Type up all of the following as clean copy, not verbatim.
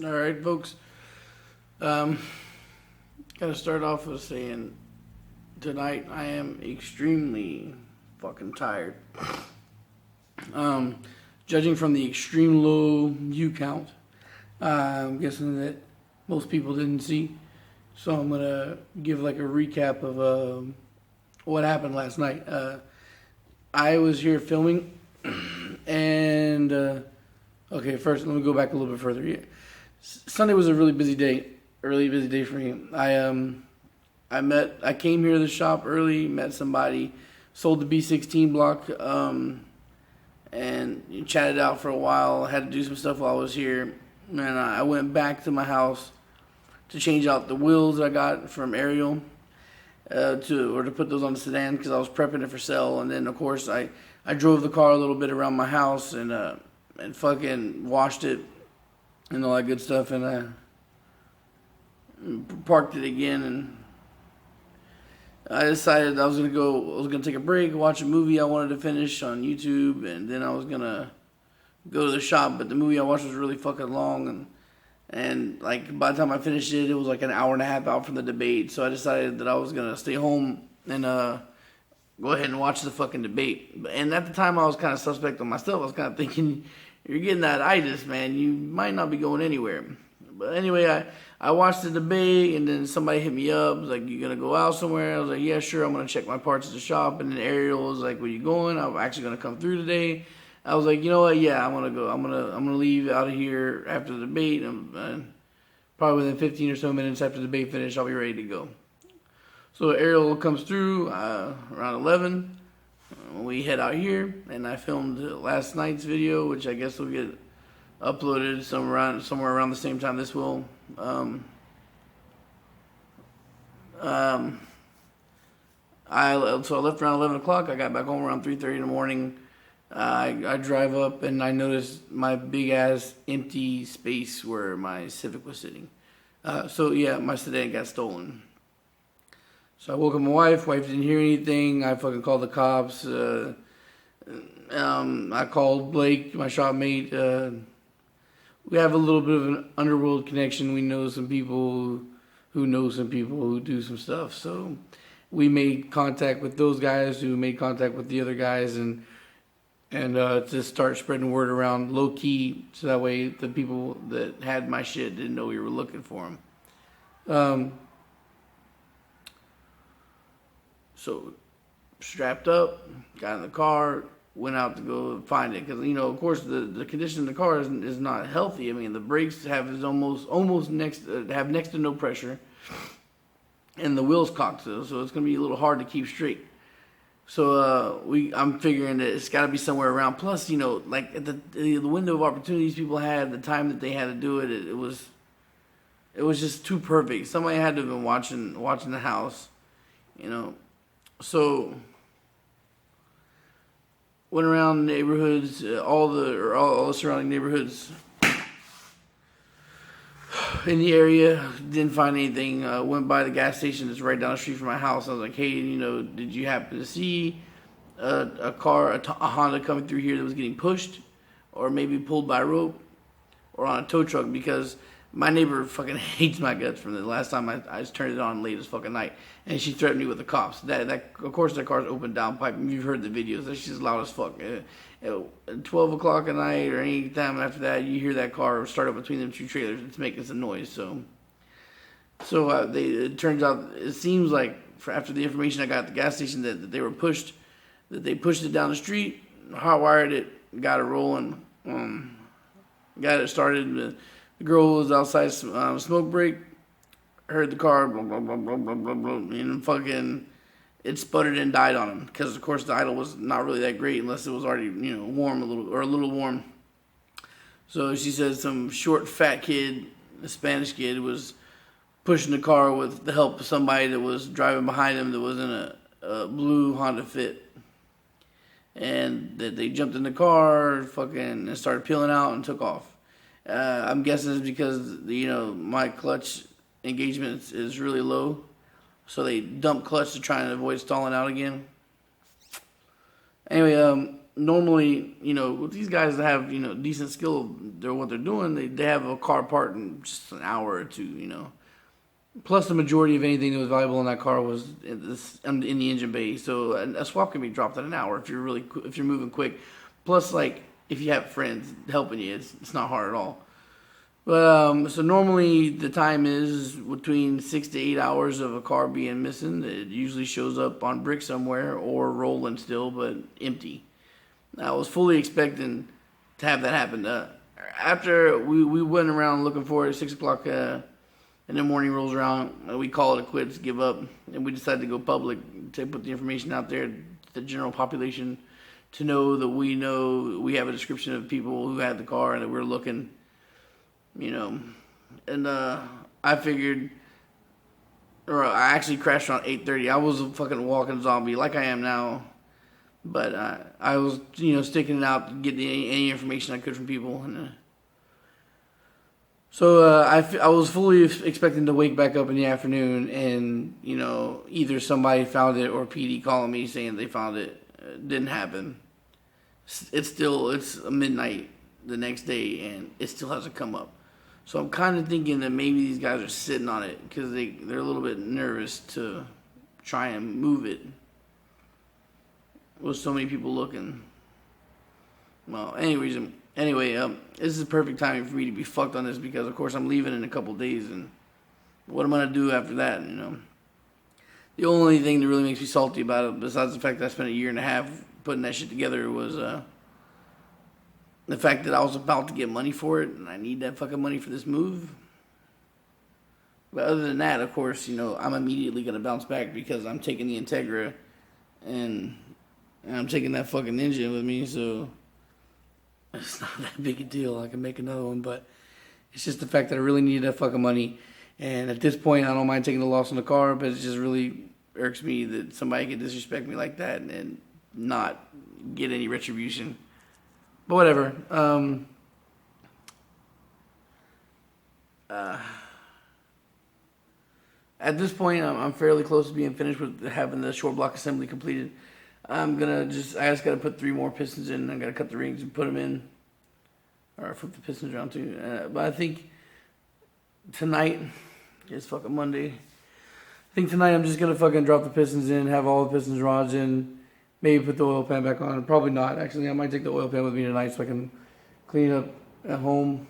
All right, folks. Um, Gotta start off with saying tonight I am extremely fucking tired. Judging from the extreme low view count, I'm guessing that most people didn't see. So I'm gonna give like a recap of what happened last night. I was here filming, and okay, first let me go back a little bit further. Yeah. Sunday was a really busy day for me. I came here to the shop early, met somebody, sold the B16 block, and chatted out for a while. Had to do some stuff while I was here, and I went back to my house to change out the wheels that I got from Ariel, to put those on the sedan because I was prepping it for sale. And then of course I drove the car a little bit around my house and fucking washed it and all that good stuff, and I parked it again, and I decided I was gonna take a break, watch a movie I wanted to finish on YouTube, and then I was gonna go to the shop, but the movie I watched was really fucking long, and like by the time I finished it, it was like an hour and a half out from the debate, so I decided that I was gonna stay home and go ahead and watch the fucking debate. And at the time I was kind of suspect on myself. I was kind of thinking, you're getting that itis, man. You might not be going anywhere. But anyway, I watched the debate, and then somebody hit me up. Was like, you gonna go out somewhere? I was like, yeah, sure. I'm gonna check my parts at the shop. And then Ariel was like, where you going? I'm actually gonna come through today. I was like, you know what? Yeah, I'm gonna go. I'm gonna leave out of here after the debate. Probably within 15 or so minutes after the debate finish, I'll be ready to go. So Ariel comes through around 11. We head out here, and I filmed last night's video, which I guess will get uploaded somewhere around the same time this will. I left around 11 o'clock. I got back home around 3:30 in the morning. I drive up, and I noticed my big ass empty space where my Civic was sitting. So yeah, my sedan got stolen. So I woke up my wife. Wife didn't hear anything. I fucking called the cops. I called Blake, my shop mate. We have a little bit of an underworld connection. We know some people who know some people who do some stuff. So we made contact with those guys who made contact with the other guys, and to start spreading word around low key, so that way the people that had my shit didn't know we were looking for them. So strapped up, got in the car, went out to go find it, because of course the condition of the car is not healthy. I mean, the brakes have next to no pressure, and the wheels cocked, so it's gonna be a little hard to keep straight. So I'm figuring that it's got to be somewhere around. Plus, like at the window of opportunities people had, the time that they had to do it, it was just too perfect. Somebody had to have been watching the house, So went around the neighborhoods, all the surrounding neighborhoods in the area. Didn't find anything. Went by the gas station that's right down the street from my house. I was like, hey, did you happen to see a Honda coming through here that was getting pushed, or maybe pulled by rope, or on a tow truck? Because my neighbor fucking hates my guts from the last time I just turned it on late as fucking night, and she threatened me with the cops. That of course that car's open downpipe. You've heard the videos. That's just loud as fuck. At 12 o'clock at night or any time after that, you hear that car start up between them two trailers. It's making some noise. So it turns out, it seems like after the information I got at the gas station that they pushed it down the street, hotwired it, got it rolling, got it started. The girl was outside smoke break, heard the car, blah, blah, blah, blah, blah, blah, blah, and fucking it sputtered and died on him. Because, of course, the idle was not really that great unless it was already, warm a little warm. So she said some short, fat kid, a Spanish kid, was pushing the car with the help of somebody that was driving behind him that was in a blue Honda Fit. And that they jumped in the car, and started peeling out and took off. I'm guessing it's because my clutch engagement is really low, so they dump clutch to try and avoid stalling out again. Anyway, normally, with these guys that have, decent skill, they're what they're doing. They have a car part in just an hour or two. Plus, the majority of anything that was valuable in that car was in the engine bay. So a swap can be dropped in an hour if you're moving quick. Plus, like if you have friends helping you, it's not hard at all. But so normally the time is between 6 to 8 hours of a car being missing. It usually shows up on brick somewhere or rolling still, but empty. I was fully expecting to have that happen. After we went around looking for it at 6 o'clock. And then morning rolls around, we call it a quits, give up, and we decided to go public to put the information out there to the general population to know that we have a description of people who had the car and that we're looking, And I figured, or I actually crashed around 8:30. I was a fucking walking zombie like I am now, but I was, sticking it out to get any information I could from people. And so I was fully expecting to wake back up in the afternoon and, either somebody found it or PD calling me saying they found it. It didn't happen. It's midnight the next day and it still hasn't come up. So I'm kind of thinking that maybe these guys are sitting on it because they're a little bit nervous to try and move it with so many people looking. Well, Anyway, this is the perfect timing for me to be fucked on this because, of course, I'm leaving in a couple days, and what am I gonna do after that? The only thing that really makes me salty about it, besides the fact that I spent a year and a half putting that shit together, was the fact that I was about to get money for it, and I need that fucking money for this move. But other than that, of course, I'm immediately gonna bounce back because I'm taking the Integra, and I'm taking that fucking engine with me, so. It's not that big a deal. I can make another one, but it's just the fact that I really need that fucking money. And at this point, I don't mind taking the loss on the car, but it just really irks me that somebody could disrespect me like that and not get any retribution. But whatever. At this point, I'm fairly close to being finished with having the short block assembly completed. I just gotta put 3 more pistons in. I gotta cut the rings and put them in, or flip the pistons around too. But I think tonight, it's fucking Monday. I think tonight I'm just gonna fucking drop the pistons in, have all the pistons rods in, maybe put the oil pan back on. Probably not. Actually, I might take the oil pan with me tonight so I can clean it up at home,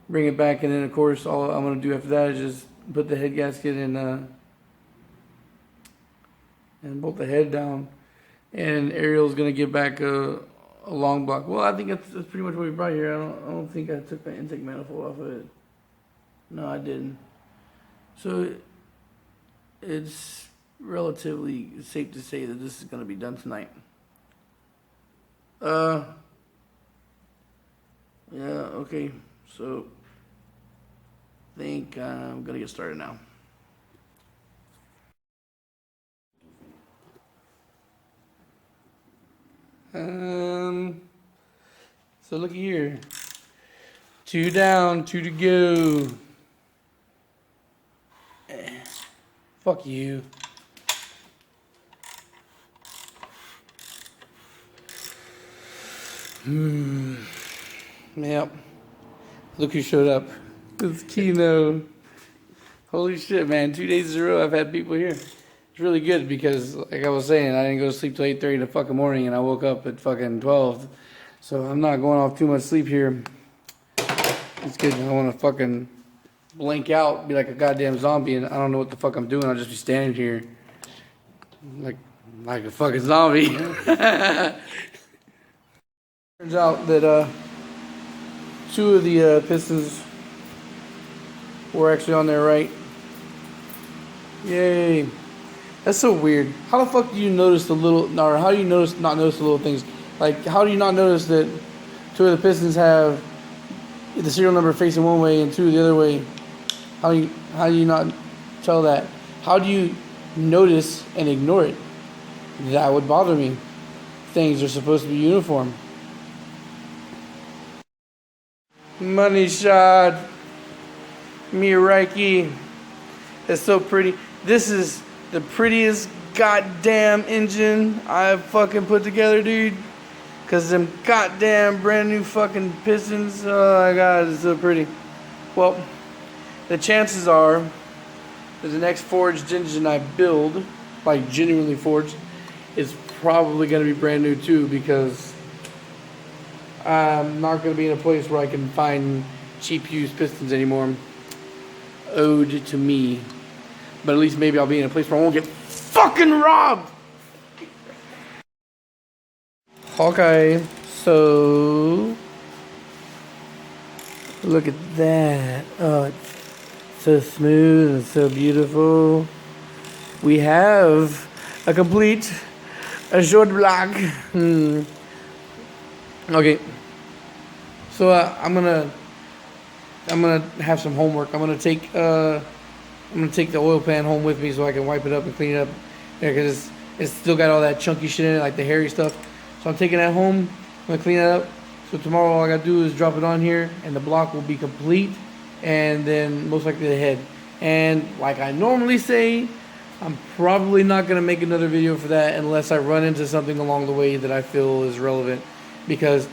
bring it back, and then of course all I'm gonna do after that is just put the head gasket in and bolt the head down. And Ariel's gonna get back a long block. Well, I think that's pretty much what we brought here. I don't think I took the intake manifold off of it. No, I didn't. So it's relatively safe to say that this is gonna be done tonight. Yeah. Okay. So I think I'm gonna get started now. So look here. 2 down, 2 to go. Fuck you. Yep. Look who showed up. It's Kino. Holy shit, man. 2 days in a row I've had people here. It's really good because, like I was saying, I didn't go to sleep till 8:30 in the fucking morning and I woke up at fucking 12. So I'm not going off too much sleep here. It's good. I don't want to fucking blank out, be like a goddamn zombie, and I don't know what the fuck I'm doing. I'll just be standing here like a fucking zombie. Turns out that 2 of the pistons were actually on there right. Yay. That's so weird. How the fuck do you notice the little, or how do you not notice the little things? Like, how do you not notice that 2 of the pistons have the serial number facing one way and 2 the other way? How do you not tell that? How do you notice and ignore it? That would bother me. Things are supposed to be uniform. Money shot. Miyake. It's so pretty. This is the prettiest goddamn engine I've fucking put together, dude. Cause them goddamn brand new fucking pistons, oh my god, it's so pretty. Well, the chances are that the next forged engine I build, like genuinely forged, is probably gonna be brand new too, because I'm not gonna be in a place where I can find cheap used pistons anymore. Owed to me. But at least maybe I'll be in a place where I won't get fucking robbed! Okay, so look at that. Oh, it's so smooth and so beautiful. We have a complete short block. Okay, so I'm gonna have some homework. I'm gonna take the oil pan home with me so I can wipe it up and clean it up. Yeah, because it's still got all that chunky shit in it, like the hairy stuff. So I'm taking that home. I'm gonna clean that up. So tomorrow all I gotta do is drop it on here, and the block will be complete, and then most likely the head. And like I normally say, I'm probably not gonna make another video for that unless I run into something along the way that I feel is relevant. Because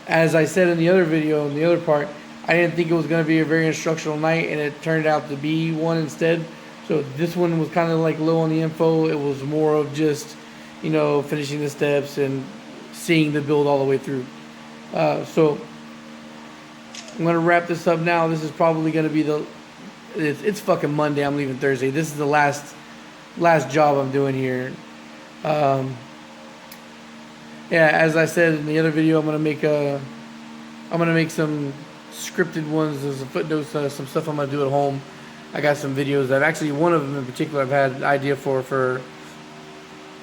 as I said in the other video, in the other part, I didn't think it was gonna be a very instructional night, and it turned out to be one instead. So this one was kind of like low on the info. It was more of just, you know, finishing the steps and seeing the build all the way through. So I'm gonna wrap this up now. This is probably gonna be it's fucking Monday. I'm leaving Thursday. This is the last job I'm doing here. Yeah, as I said in the other video, I'm gonna make some scripted ones. There's some footnotes, some stuff I'm gonna do at home. I got some videos that one of them in particular I've had an idea for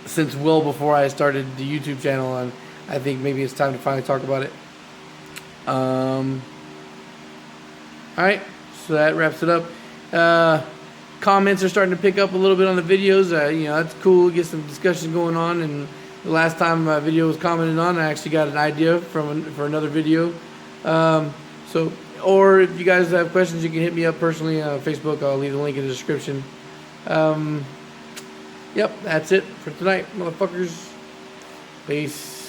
since well before I started the YouTube channel, and I think maybe it's time to finally talk about it. Alright, so that wraps it up. Comments are starting to pick up a little bit on the videos. You know, that's cool. Get some discussion going on. And the last time my video was commented on, I actually got an idea for another video. Or if you guys have questions, you can hit me up personally on Facebook. I'll leave the link in the description. Yep, that's it for tonight, motherfuckers. Peace.